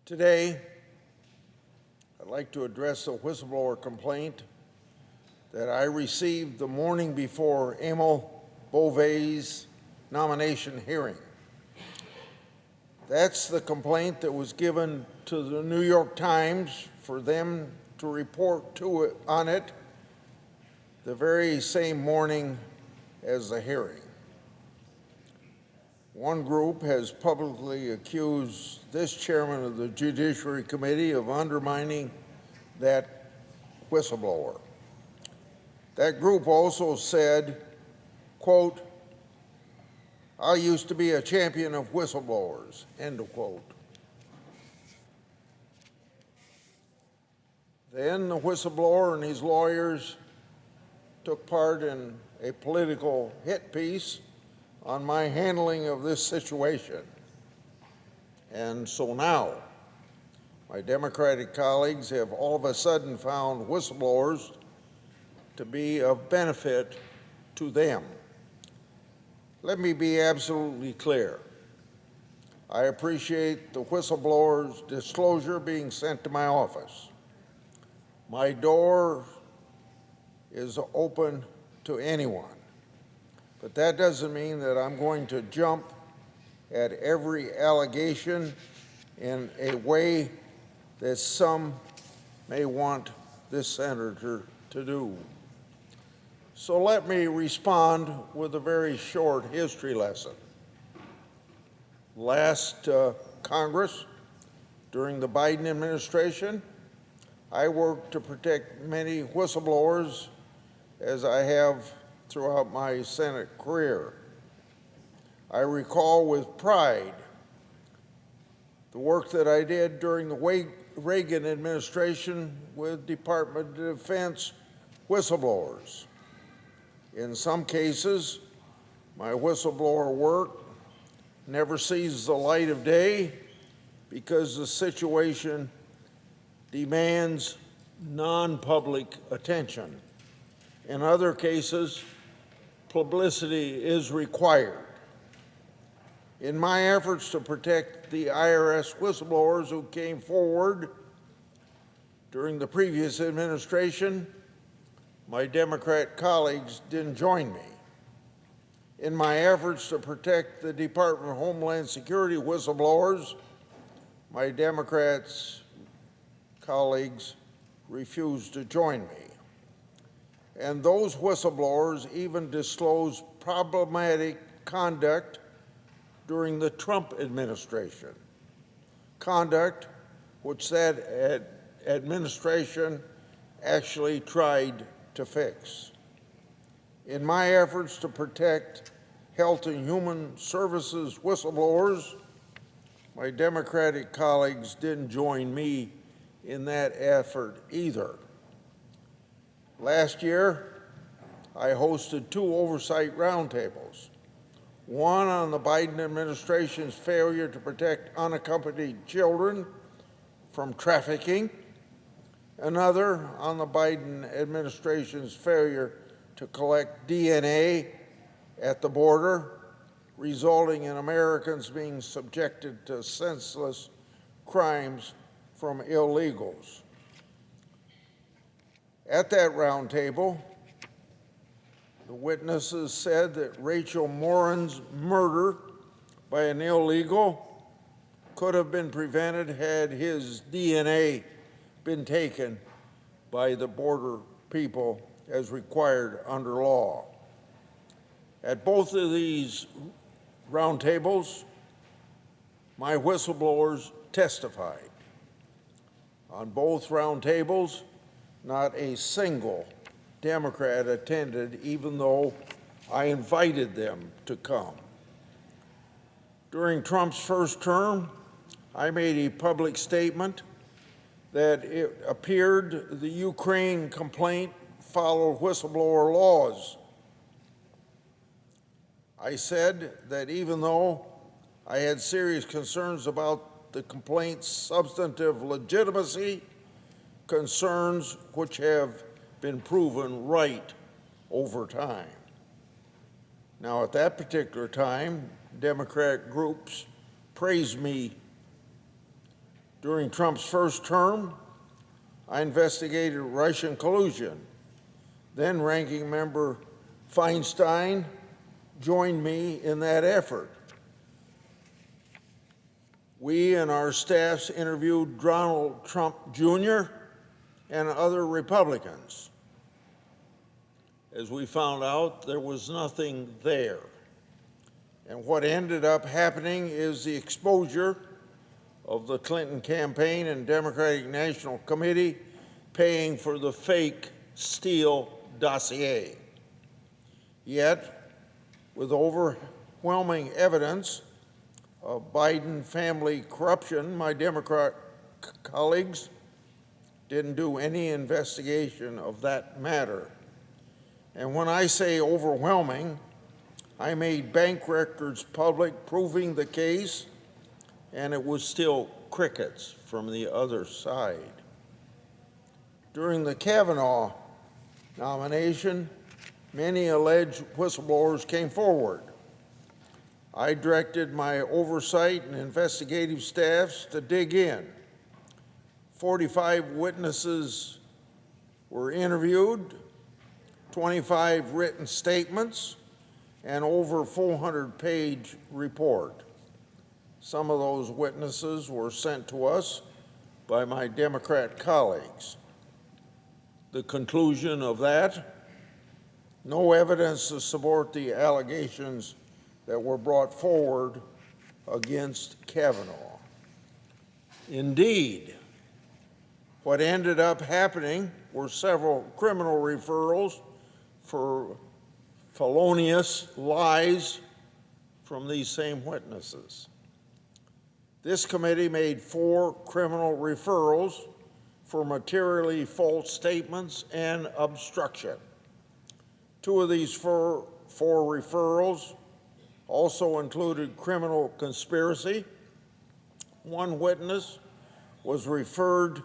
Today, I'd like to address a whistleblower complaint that I received the morning before Emil Beauvais' nomination hearing. That's the complaint that was given to the New York Times for them to report on it the very same morning as the hearing. One group has publicly accused this chairman of the Judiciary Committee of undermining that whistleblower. That group also said, quote, "I used to be a champion of whistleblowers," end of quote. Then the whistleblower and his lawyers took part in a political hit piece on my handling of this situation. And so now, my Democratic colleagues have all of a sudden found whistleblowers to be of benefit to them. Let me be absolutely clear. I appreciate the whistleblower's disclosure being sent to my office. My door is open to anyone. But that doesn't mean that I'm going to jump at every allegation in a way that some may want this senator to do. So let me respond with a very short history lesson. Last Congress, during the Biden administration, I worked to protect many whistleblowers, as I have throughout my Senate career. I recall with pride the work that I did during the Reagan administration with Department of Defense whistleblowers. In some cases, my whistleblower work never sees the light of day because the situation demands non-public attention. In other cases, publicity is required. In my efforts to protect the IRS whistleblowers who came forward during the previous administration, my Democrat colleagues didn't join me. In my efforts to protect the Department of Homeland Security whistleblowers, my Democrats colleagues refused to join me. And those whistleblowers even disclosed problematic conduct during the Trump administration, conduct which that administration actually tried to fix. In my efforts to protect Health and Human Services whistleblowers, my Democratic colleagues didn't join me in that effort either. Last year, I hosted 2 oversight roundtables, one on the Biden administration's failure to protect unaccompanied children from trafficking, another on the Biden administration's failure to collect DNA at the border, resulting in Americans being subjected to senseless crimes from illegals. At that roundtable, the witnesses said that Rachel Morin's murder by an illegal could have been prevented had his DNA been taken by the border people as required under law. At both of these roundtables, my whistleblowers testified. On both roundtables, not a single Democrat attended, even though I invited them to come. During Trump's first term, I made a public statement that it appeared the Ukraine complaint followed whistleblower laws. I said that even though I had serious concerns about the complaint's substantive legitimacy, concerns which have been proven right over time. Now, at that particular time, Democrat groups praised me During Trump's first term, I investigated Russian collusion. Then Ranking Member Feinstein joined me in that effort. We and our staffs interviewed Donald Trump Jr. and other Republicans. As we found out, there was nothing there. And what ended up happening is the exposure of the Clinton campaign and Democratic National Committee paying for the fake Steele dossier. Yet, with overwhelming evidence of Biden family corruption, my Democrat colleagues didn't do any investigation of that matter. And when I say overwhelming, I made bank records public proving the case, and it was still crickets from the other side. During the Kavanaugh nomination, many alleged whistleblowers came forward. I directed my oversight and investigative staffs to dig in. 45 witnesses were interviewed, 25 written statements, and over 400-page report. Some of those witnesses were sent to us by my Democrat colleagues. The conclusion of that: no evidence to support the allegations that were brought forward against Kavanaugh. Indeed, what ended up happening were several criminal referrals for felonious lies from these same witnesses. This committee made 4 criminal referrals for materially false statements and obstruction. 2 of these four referrals also included criminal conspiracy. 1 witness was referred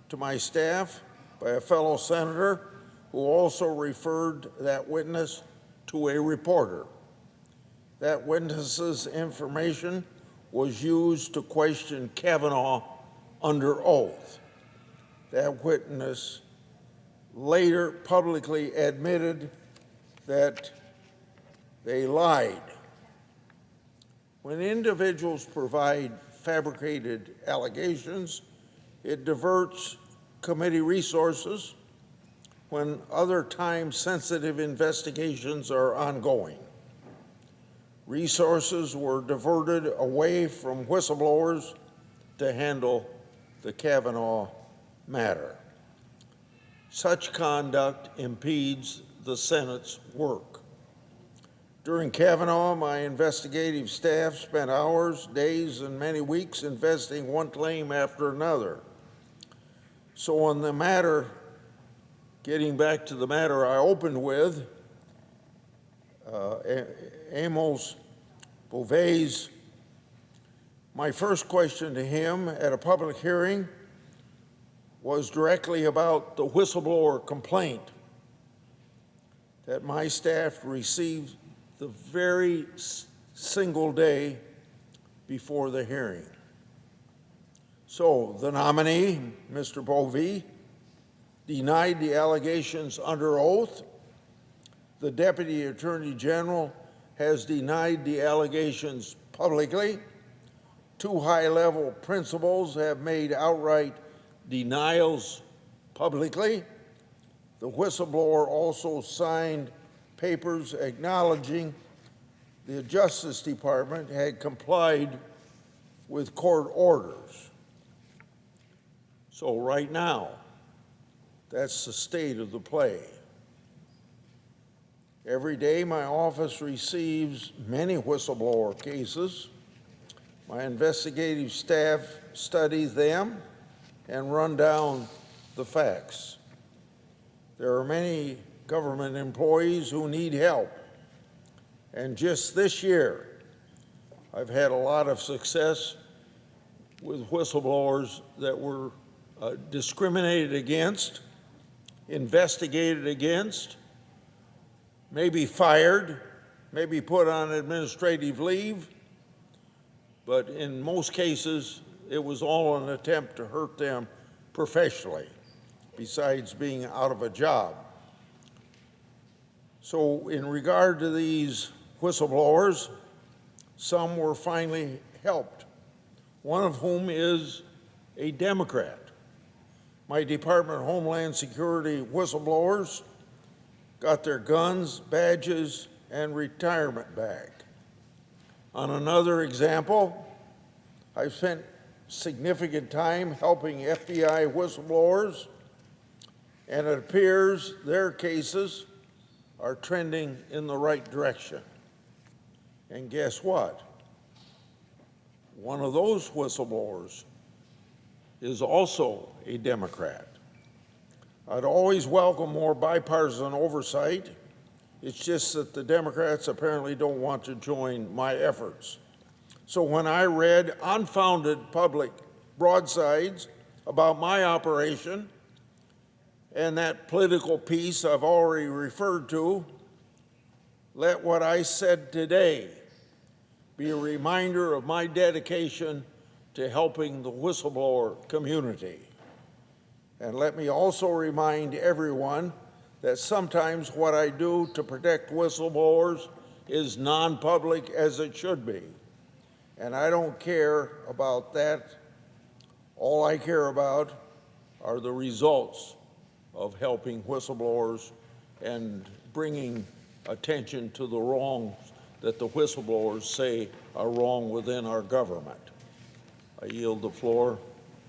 to my staff by a fellow senator who also referred that witness to a reporter. That witness's information was used to question Kavanaugh under oath. That witness later publicly admitted that they lied. When individuals provide fabricated allegations, it diverts committee resources when other time-sensitive investigations are ongoing. Resources were diverted away from whistleblowers to handle the Kavanaugh matter. Such conduct impedes the Senate's work. During Kavanaugh, my investigative staff spent hours, days, and many weeks investigating one claim after another. So on the matter, getting back to the matter I opened with, Amos Beauvais, my first question to him at a public hearing was directly about the whistleblower complaint that my staff received the very single day before the hearing. So the nominee, Mr. Beauvais, denied the allegations under oath. The Deputy Attorney General has denied the allegations publicly. 2 high-level principals have made outright denials publicly. The whistleblower also signed papers acknowledging the Justice Department had complied with court orders. So right now, that's the state of the play. Every day, my office receives many whistleblower cases. My investigative staff studies them and run down the facts. There are many government employees who need help. And just this year, I've had a lot of success with whistleblowers that were discriminated against, investigated against, maybe fired, maybe put on administrative leave, but in most cases, it was all an attempt to hurt them professionally, besides being out of a job. So in regard to these whistleblowers, some were finally helped, one of whom is a Democrat. My Department of Homeland Security whistleblowers got their guns, badges, and retirement back. On another example, I've spent significant time helping FBI whistleblowers, and it appears their cases are trending in the right direction. And guess what? One of those whistleblowers is also a Democrat. I'd always welcome more bipartisan oversight. It's just that the Democrats apparently don't want to join my efforts. So when I read unfounded public broadsides about my operation and that political piece I've already referred to, let what I said today be a reminder of my dedication to helping the whistleblower community. And let me also remind everyone that sometimes what I do to protect whistleblowers is non-public, as it should be. And I don't care about that. All I care about are the results of helping whistleblowers and bringing attention to the wrongs that the whistleblowers say are wrong within our government. I yield the floor.